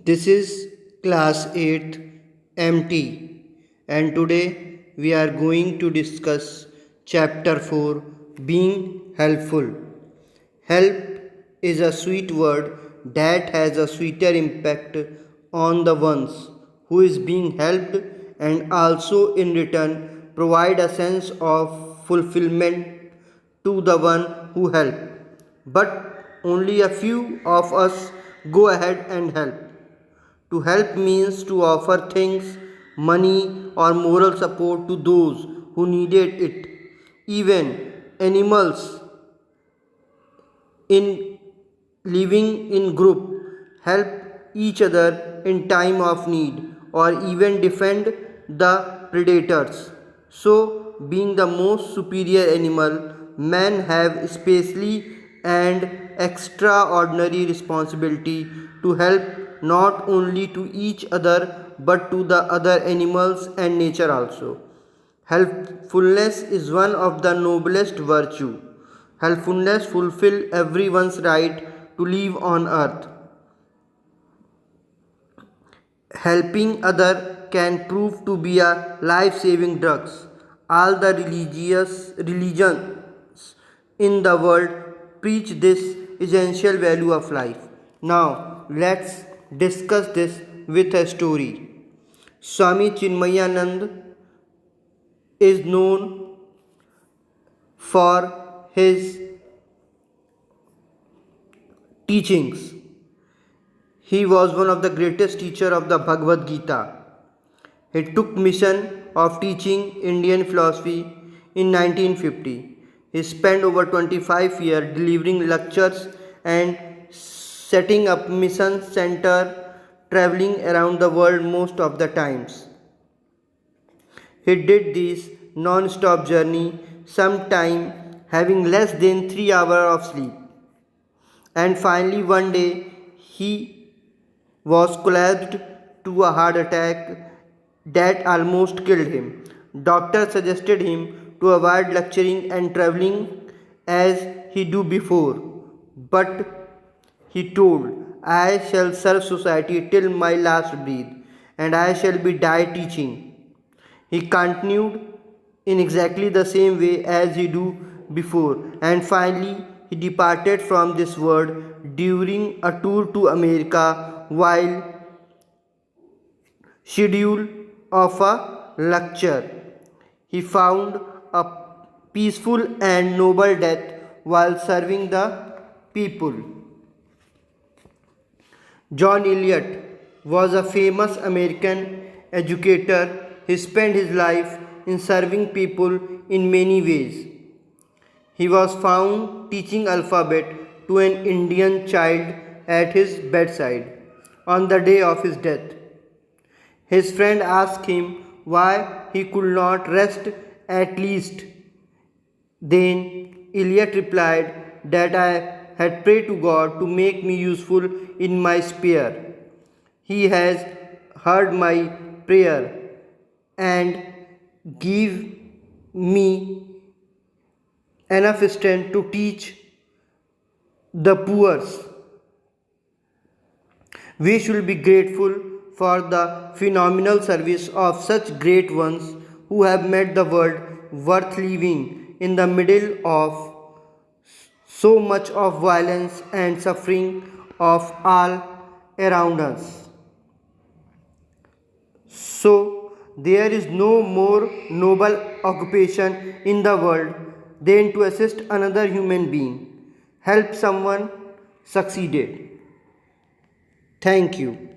This is class 8th MT, and today we are going to discuss chapter 4, being helpful. Help is a sweet word that has a sweeter impact on the ones who is being helped, and also in return provide a sense of fulfillment to the one who helped. But only a few of us go ahead and help. To help means to offer things, money, or moral support to those who needed it. Even animals in living in group help each other in time of need or even defend the predators. So, being the most superior animal, men have especially and extraordinary responsibility to help not only to each other but to the other animals and nature also. Helpfulness is one of the noblest virtue. Helpfulness fulfill everyone's right to live on earth. Helping other can prove to be a life-saving drugs. All the religions in the world preach this essential value of life. Now let's discuss this with a story. Swami Chinmayanand is known for his teachings. He was one of the greatest teacher of the Bhagavad Gita. He took mission of teaching Indian philosophy in 1950. He spent over 25 years delivering lectures and setting up mission center, traveling around the world most of the times. He did this non-stop journey, sometime having less than 3 hours of sleep. And finally one day he was collapsed to a heart attack that almost killed him. Doctor suggested him to avoid lecturing and traveling as he do before, but he told, I shall serve society till my last breath, and I shall be die teaching. He continued in exactly the same way as he do before, and finally he departed from this world during a tour to America while schedule of a lecture. He found a peaceful and noble death while serving the people. John Eliot was a famous American educator. He spent his life in serving people in many ways. He was found teaching alphabet to an Indian child at his bedside on the day of his death. His friend asked him why he could not rest at least. Then Eliot replied that I had prayed to God to make me useful in my sphere. He has heard my prayer and give me enough strength to teach the poor. We should be grateful for the phenomenal service of such great ones who have made the world worth living in the middle of so much of violence and suffering of all around us. So, there is no more noble occupation in the world than to assist another human being, help someone succeeded. Thank you.